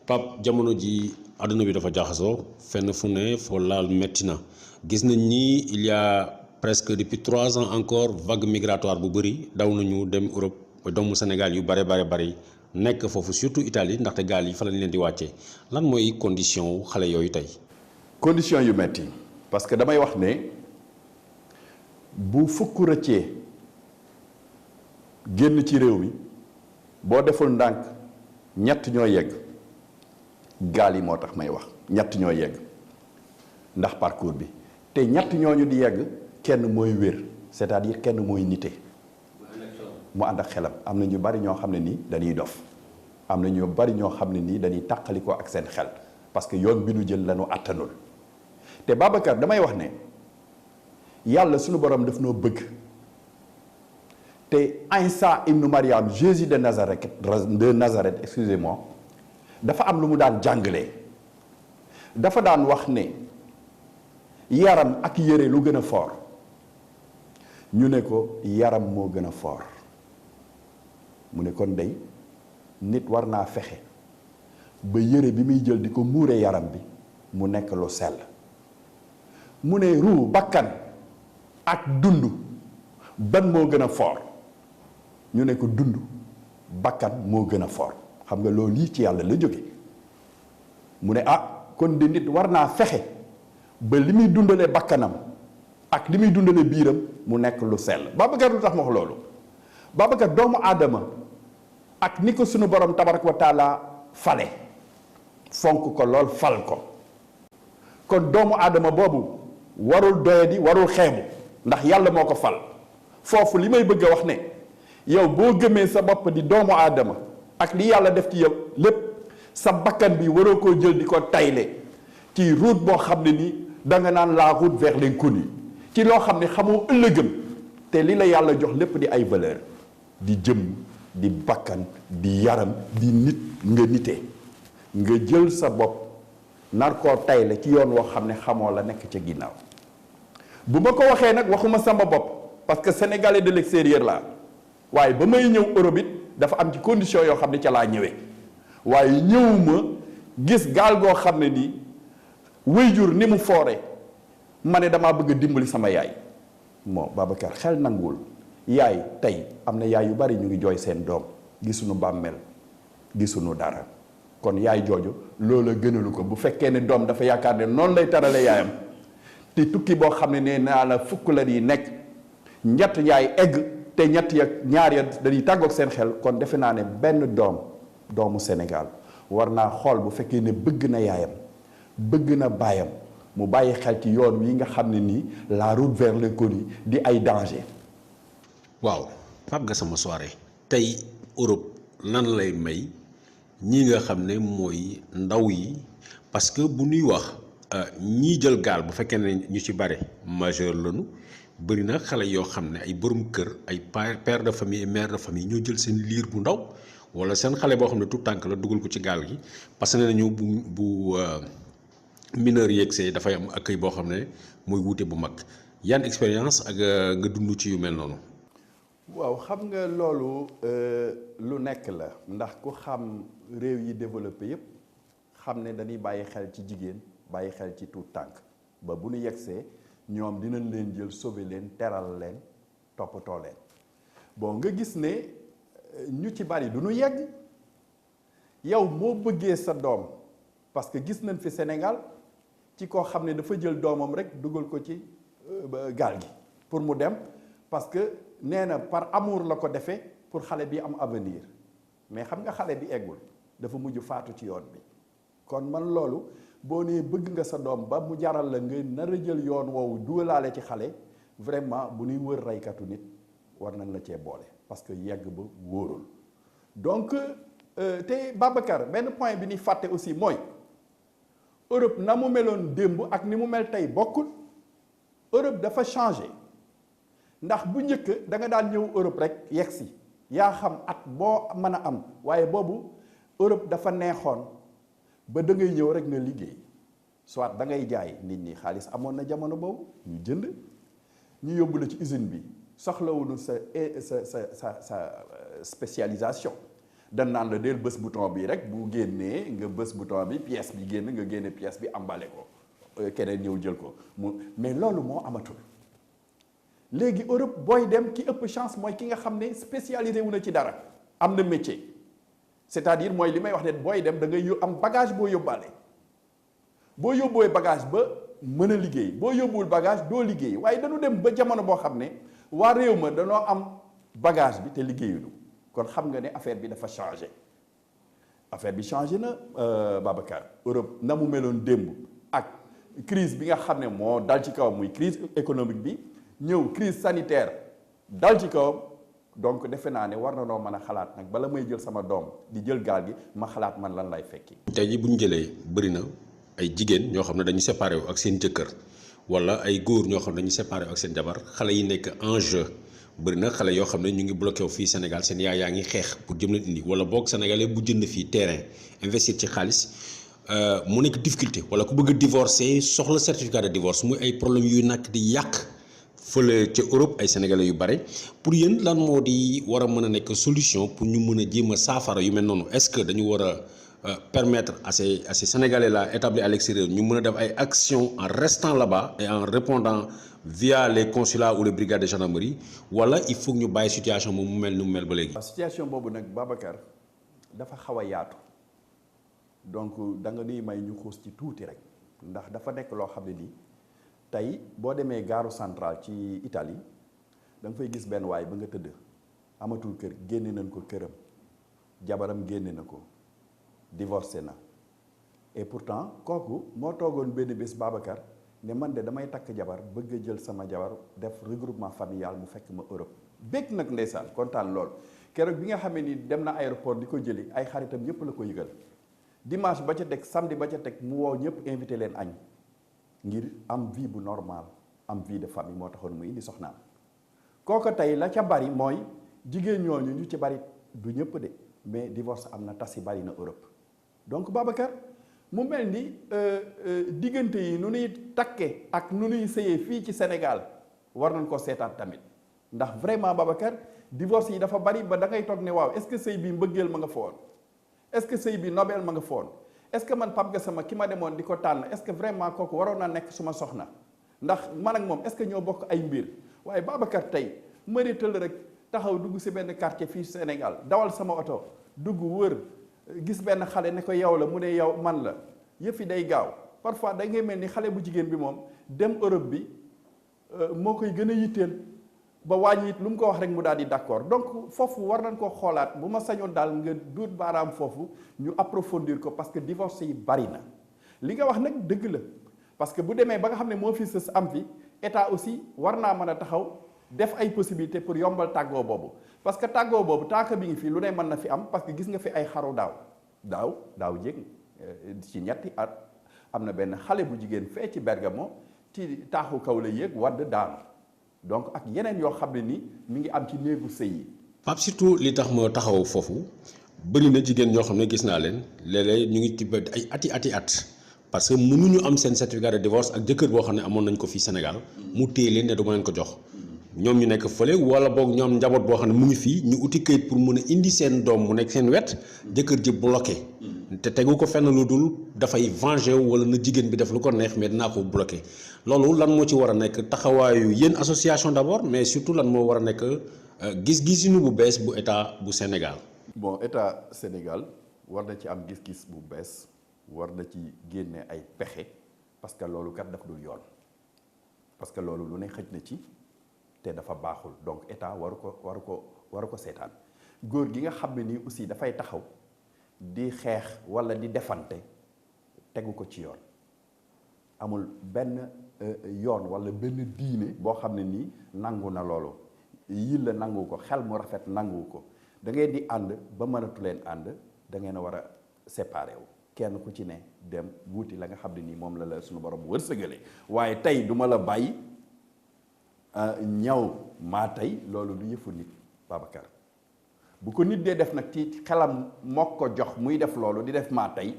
Pape jamono ji àdduna bi dafa jaxasoo fenn fu ne foo laal metti na gis nañ ni il y a presque depuis 3 ans encore vague migratoire bu bëri daw nañu dem Europe doomu Sénégal yu bare nekk foofu surtout Italie ndaxte gaal yi fa lañ leen di wàccee lan mooy condition xale yooyu tey. condition yu metti parce que damay wax ne bu fukk rëccee génn ci réew mi boo deful ndànk ñett ñoo yegg gaal yi moo tax may wax ñett ñoo yegg ndax parcours bi te ñett ñooñu di yegg kenn mooy wér c'est-à-dire kenn mooy nite mu ànd ak xelam am na ñu bari ñoo xam ne nii dañuy dof am na ñu bari ñoo xam ne nii dañuy tàqalikoo ak seen xel parce que yoon bi nu jël lañu àttanul te Babacar damay wax ne yàlla suñu borom daf noo bëgg te Isa ibnu Mariam Jésus de Nazareth excusez-moi dafa am lu mu daan jàngalee dafa daan wax ne yaram ak yére lu gën a fort ñu ne ko yaram moo gën a fort mu ne kon dey nit war naa fexe ba yére bi muy jël di ko muure yaram bi mu nekk lu sell mu ne ruu bakkan ak dund ban moo gën a fort ñu ne ko dund bakkan moo gën a fort xam nga loolu lii ci yàlla la jóge mu ne kon de nit war naa fexe ba li muy dundale bakkanam ak li muy dundale biiram mu nekk lu sell Babacar lu tax ma wax loolu Babacar doomu aadama ak ni ko sunu borom tabarak wa taala fale fonk ko lool fal ko kon doomu aadama boobu warul doyadi warul xeebu ndax yàlla moo ko fal foofu li may bëgg a wax ne yow boo gëmee sa bopp di doomu aadama ak li yàlla def ci yow lépp sa bakkan bi waroo koo jël di ko tayle ci route boo xam ne ni danga naan la route vers l'inconnu ci loo xam ne xamoo ëllëgëm te li la yàlla jox lépp di ay valeur di jëm di bakkan di yaram di nit nga nitee nga jël sa bopp nar koo tayle ci yoon woo xam ne xamoo la nekk ca ginnaaw bu ma ko waxee nag waxuma sama bopp parce que sénégalais de l'extérieur la waaye ba may ñëw Europe it dafa am ci condition yoo xam ne ca laa ñëwee waaye ñëwuma gis gaal goo xam ne nii wéyjur ni mu foore ma ne damaa bëgg a dimbali sama yaay moo Babacar xel nanguwul yaay tey am na yaay yu bari ñu ngi jooy seen doom gisuñu bàmmeel gisuñu dara kon yaay jooju loola gënalu ko bu fekkee ne doom dafa yaakaar ne noonu lay tarale yaayam te tukki boo xam ne nee naa la fukk la yi nekk ñett yaay egg te ñett ya ñaar ya dañuy tàggoog seen xel kon defe naa ne benn doomu Sénégal war naa xool bu fekkee ne bëgg na yaayam bëgg na baayam mu bàyyi xel ci yoon wi nga xam ne nii la route vers l'inconnu di ay danger. waaw Pape Gassama Souaré tey Europe lan lay may ñi nga xam ne mooy ndaw yi parce que bu ñuy wax ñii jël gaal bu fekkee ne ñu ci bare majeur lañu bëri na xale yoo xam ne ay borom kër ay père de famille et mère de famille ñoo jël seen liir bu ndaw wala seen xale boo xam ne tout tànk la dugal ko ci gaal gi parce que nee nañu bu mineur yegsee dafay am accueil boo xam ne mooy wuute bu mag yan expérience ak nga dund ci yu mel noonu. waaw xam nga loolu lu nekk la ndax ku xam réew yi développé yépp xam ne dañuy bàyyi xel ci jigéen bàyyi xel ci tout tànk ba bu ñu yegsee ñoom dinañ leen jël sauver leen teral leen toppatoo leen bon nga gis ne ñu ci bari du ñu yegg yow moo bëggee sa doom parce que gis nañ fi Sénégal ci koo xam ne dafa jël doomam rek dugal ko ci gaal gi pour mu dem parce que nee na par amour la ko defee pour xale bi am avenir mais xam nga xale bi eggul dafa mujj faatu ci yoon bi kon man loolu boo nee bëgg nga sa doom ba mu jaral la nga nar a jël yoon woowu dugalaale ci xale vraiment bu ñuy wër reykatu nit war nañ la cee boole parce que yegg ba wóorul donc te Babacar benn point bi ni fàtte aussi mooy Europe na mu meloon démb ak ni mu mel tey bokkul Europe dafa changé ndax bu njëkk da nga daan ñëw Europe rek yegg si yaa xam at boo mën a am waaye boobu Europe dafa neexoon ba da ngay ñëw rek nga liggéey soit da ngay jaay nit ñi xaalis amoon na jamono boobu ñu jënd ñu yóbbu la ci usine bi soxlawuñu sa spécialisation dañ naan la del bës bouton bi rek bu génnee nga bës bouton bi pièce bi génn nga génne pièce bi emballé ko keneen ñëw jël ko mais loolu moo amatul léegi Europe booy dem ki ëpp chance mooy ki nga xam ne spécialisé wu na ci dara am na métier c'est-à-dire mooy li may wax ne booy dem da ngay am bagage boo yóbbaale boo yóbbooy bagage ba mën a liggéey boo yóbbuwul bagage doo liggéey waaye dañu dem ba jamono boo xam ne waa réew ma danoo am bagage bi te liggéeyuñu kon xam nga ne affaire bi dafa changé affaire bi changé na Babacar Europe na mu meloon démb ak crise bi nga xam ne moo dal ci kawam muy crise économique bi ñëw crise sanitaire dal ci kawam donc defe naa ne war na noo mën a xalaat nag bala may jël sama doom di jël gaal gi ma xalaat man lan lay fekki. tey jii bu ñu jëlee bëri na ay jigéen ñoo xam ne dañu séparé wu ak seen jëkkër wala ay góor ñoo xam ne dañu séparé wu ak seen jabar xale yi nekk en jeu bëri na xale yoo xam ne ñu ngi bloqué wu fii Sénégal seen yaay yaa ngi xeex pour jëm leen indi wala boog sénégalais bu jënd fii terrain investir ci xaalis mu nekk difficulté wala ku bëgg a divorcer soxla certificat de divorce muy ay problème yuy nakk di yàq fële ca Europe ay sénégalais yu bare pour yéen lan moo di war a mën a nekk solution pour ñu mën a jéem a saafara yu mel noonu est-ce que dañu war a permettre à ces sénégalais là établis à l'extérieur ñu mën a def ay actions en restant là-bas et en répondant via les consulats ou les brigades de gendarmerie wala il faut que ñu bàyyi situation moom mu mel ni mu mel ba léegi. situation boobu nag Babacar dafa xaw a yaatu donc da nga nuy may ñu xuus ci tuuti rek ndax dafa nekk loo xam ne nii tey boo demee gaaru centrale ci Italie da nga fay gis benn waay ba nga tëdd amatul kër génne nañ ko këram jabaram génne na ko divorcé na et pourtant kooku moo toogoon benn bés Babacar ne man de damay takk jabar bëgg a jël sama jabar def regroupement familial mu fekk ma Europe bég nag ndeysaan kontaan lool keroog bi nga xamee ni dem na aéroport di ko jëli ay xaritam yépp la ko yëgal dimanche ba ca teg samedi ba ca teg mu woo ñëpp invité leen añ ngir am vie bu normal am vie de famille moo taxoon mu indi soxnaam kooku tey la ca bari mooy jigéen ñooñu ñu ci bari du ñëpp de mais divorce am na tas yi bari na Europe donc Babacar mu mel ni diggante yi nu nuy takke ak nu nuy sëyee fii ci Sénégal war nañ ko seetaat tamit ndax vraiment Babacar divorce yi dafa bari ba da ngay toog ne waaw est-ce que sëy bi mbëggeel ma nga foon est-ce que sëy bi nobel ma nga foon est-ce que man Pape Gassama ki ma demoon di ko tànn est-ce que vraiment kooku waroon na nekk suma soxna ndax man ak moom est-ce que ñoo bokk ay mbir waaye Babacar tey mëri tëll rek taxaw dugg si benn quartier fii Sénégal dawal sama oto dugg wër gis benn xale ne ko yow la mu ne yow man la yëf yi day gaaw parfois da ngay mel ni xale bu jigéen bi moom dem Europe bi moo koy gën a yitteel ba wàññi it lu mu ko wax rek mu daal di d'accord donc foofu war nañ ko xoolaat bu ma sañoon daal nga duut baaraam foofu ñu approfondir ko parce que divorce yi bari na li nga wax nag dëgg la parce que bu demee ba nga xam ne moo fi sës am fi état aussi war naa mën a taxaw def ay possibilités pour yombal tàggoo boobu parce que tàggoo boobu taaka bi ngi fi lu ne mën na fi am parce que gis nga fi ay xaru daaw jéeg ci ñetti at am na benn xale bu jigéen fee ci Bergamo ci taaxu kaw la yéeg wadd daanu donc ak yeneen yoo xam ne ni mi ngi am ci néegu sëy yi. Pape surtout li tax ma taxaw foofu bëri na jigéen ñoo xam ne gis naa leen léeg-léeg ñu ngi ci ay at parce que mënuñu am seen certificat de divorce ak jëkkër boo xam ne amoon nañ ko fii Sénégal mu téye leen ne du ma leen ko jox ñoom ñu nekk fële wala boog ñoom njaboot boo xam ne mu ngi fii ñu uti këyit pour mën a indi seen doom mu nekk seen wet jëkkër ji bloqué te tegu ko fenn lu dul dafay venger wala na jigéen bi def lu ko neex mais dinaa ko bloqué loolu lan moo ci war a nekk taxawaayu yéen association d'abord mais surtout lan moo war a nekk gis-gisinu bu bees bu état bu Sénégal. bon état Sénégal war na ci am gis-gis bu bees war na ci génne ay pexe parce que loolu kat daf dul yoon parce que loolu lu ne xëj na ci te dafa baaxul donc état waru ko seetaan góor gi nga xam ne nii aussi dafay taxaw di xeex walla di defante tegu ko ci yoon amul benn yoon walla benn diine boo xam ne nii nangu na loolu yil la nangu ko xel mu rafet nangu ko da ngeen di ànd ba mënatu leen ànd da ngeen a war a séparé wu kenn ku ci ne dem wuuti la nga xam ne nii moom la suñu borom wërsëgale waaye tey duma la bàyyi ñaw maa tey loolu du yëfu nit Babacar bu ko nit dee def nag ci xelam moo ko jox muy def loolu di def maa tey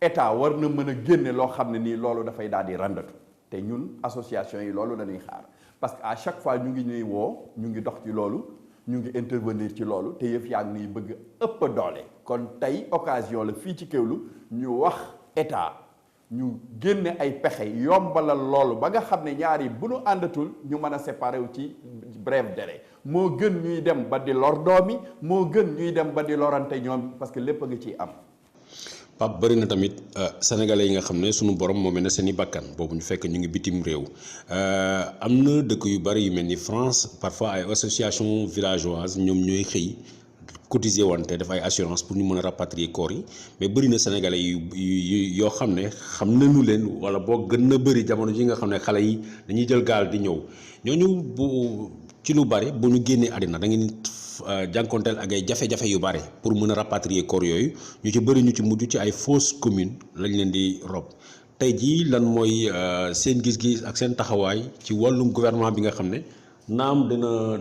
état war na mën a génne loo xam ne nii loolu dafay daal di randatu te ñun association yi loolu dañuy xaar parce que à chaque fois ñu ngi ñuy woo ñu ngi dox ci loolu ñu ngi intervenir ci loolu te yëf yaa ngi bëgg ëpp doole. kon tey occasion la fii ci Kéwoulo ñu wax état ñu génne ay pexe yombalal loolu ba nga xam ne ñaari bu nu àndatul ñu mën a séparer wu ci bref délai moo gën ñuy dem ba di lor doomi moo gën ñuy dem ba di lorante ñoom parce que lépp a nga ciy am. Pape bëri na tamit sénégalais yi nga xam ne sunu borom moo mel ne seen i bakkan boobu ñu fekk ñu ngi bitim réew am na dëkk yu bëri yu mel ni France parfois ay association villageoise ñoom ñooy xëy cotiser wante def ay assurance pour ñu mën a rapatrier corps yi mais bëri na sénégalais yoo xam ne xam nañu leen wala boo gën na bëri jamono ji nga xam ne xale yi dañuy jël gaal di ñëw ñooñu bu ci lu bëri bu ñu génnee àddina da ngeen jànkonteel ak ay jafe-jafe yu bare pour mën a rapatrier corps yooyu ñu ci bëri ñu ci mujj ci ay fausses communes lañ leen di rob tey jii lan mooy seen gis-gis ak seen taxawaay ci wàllum gouvernement bi nga xam ne naam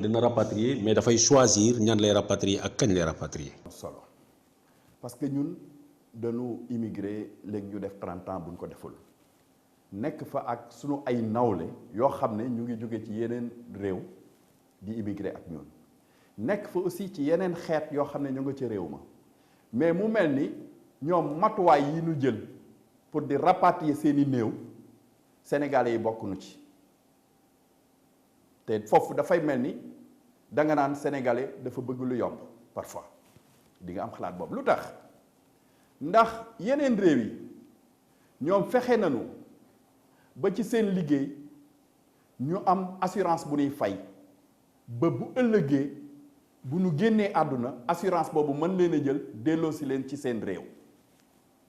dina rapatrier mais dafay choisir ñan lay rapatrier ak kañ lay rapatrier. solo parce que ñun dañu immigré léegi ñu def 30 ans buñ ko deful nekk fa ak sunu ay nawle yoo xam ne ñu ngi jóge ci yeneen réew di immigré ak ñun. nekk fa aussi ci yeneen xeet yoo xam ne ñu nga ci réew ma mais mu mel ni ñoom matuwaay yi ñu jël pour di rapatrier seeni néew sénégalais yi bokk nu ci te foofu dafay mel ni da nga naan sénégalais dafa bëgg lu yomb parfois di nga am xalaat boobu lu tax ndax yeneen réew yi ñoom fexe nañu ba ci seen liggéey ñu am assurance bu ñuy fay ba bu ëllëgee bu ñu génnee àdduna assurance boobu mën leen a jël delloo si leen ci seen réew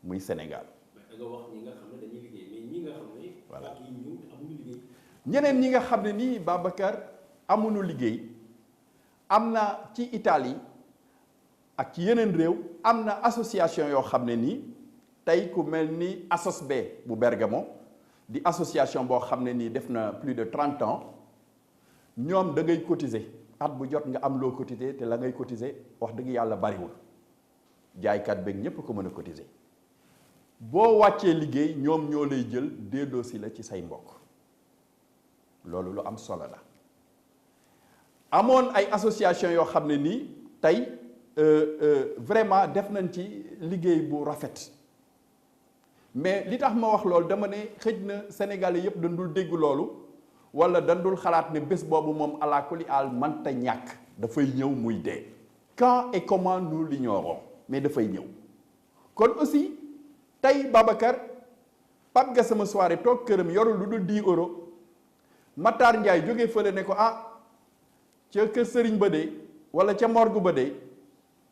muy Sénégal. da nga wax ñi nga xam ne dañuy liggéey mais ñi nga xam ne. voilà amuñu liggéey. ñeneen ñi nga xam ne nii Babacar amuñu liggéey am na ci Italie ak ci yeneen réew am na association yoo xam ne nii tey ku mel ni ASOSB bu Bergamo di association boo xam ne nii def na plus de 30 ans ñoom da ngay cotiser. at bu jot nga am loo cotiser te la ngay cotiser wax dëgg yàlla bariwul jaaykat beeg ñépp ko mën a cotiser boo wàccee liggéey ñoom ñoo lay jël delloo si la ci say mbokk loolu lu am solo la amoon ay association yoo xam ne nii tey vraiment def nañ ci liggéey bu rafet mais li tax ma wax loolu dama ne xëj na sénégalais yépp dañ dul dégg loolu wala dandul xalaat ne bés boobu moom ala kulli aal mënta ñàkk dafay ñëw muy dee quand et comment nous l'ignorons mais dafay ñëw kon aussi tey Babacar Pape Gassama Souaré toog këram yorul lu dul 10 euros Matar Ndiaye jógee fële ne ko ca kër sëriñ ba de wala ca morgue ba de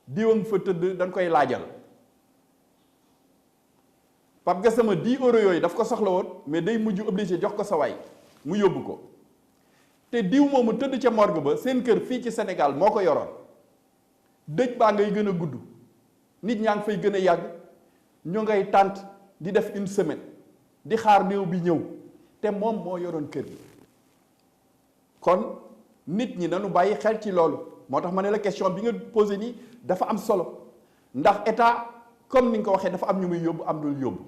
diwang fa tëdd dañ koy laajal Pape Gassama 10 euros yooyu daf ko soxla woon mais day mujj obligé jox ko sa waay mu yóbbu ko te diw moomu tëdd ca morgue ba seen kër fii ci Sénégal moo ko yoroon dëj baa ngay gën a gudd nit ñaa ngi fay gën a yàgg ñu ngay tànt di def une semaine di xaar néew bi ñëw te moom moo yoroon kër gi kon nit ñi nañu bàyyi xel ci loolu moo tax ma ne la question bi nga posé nii dafa am solo ndax état comme ni nga ko waxee dafa am ñu muy yóbbu am dul yóbbu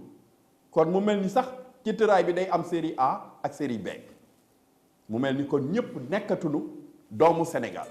kon mu mel ni sax ci tëraay bi day am série A ak série B mu mel ni kon ñëpp nekkatuñu doomu Sénégal.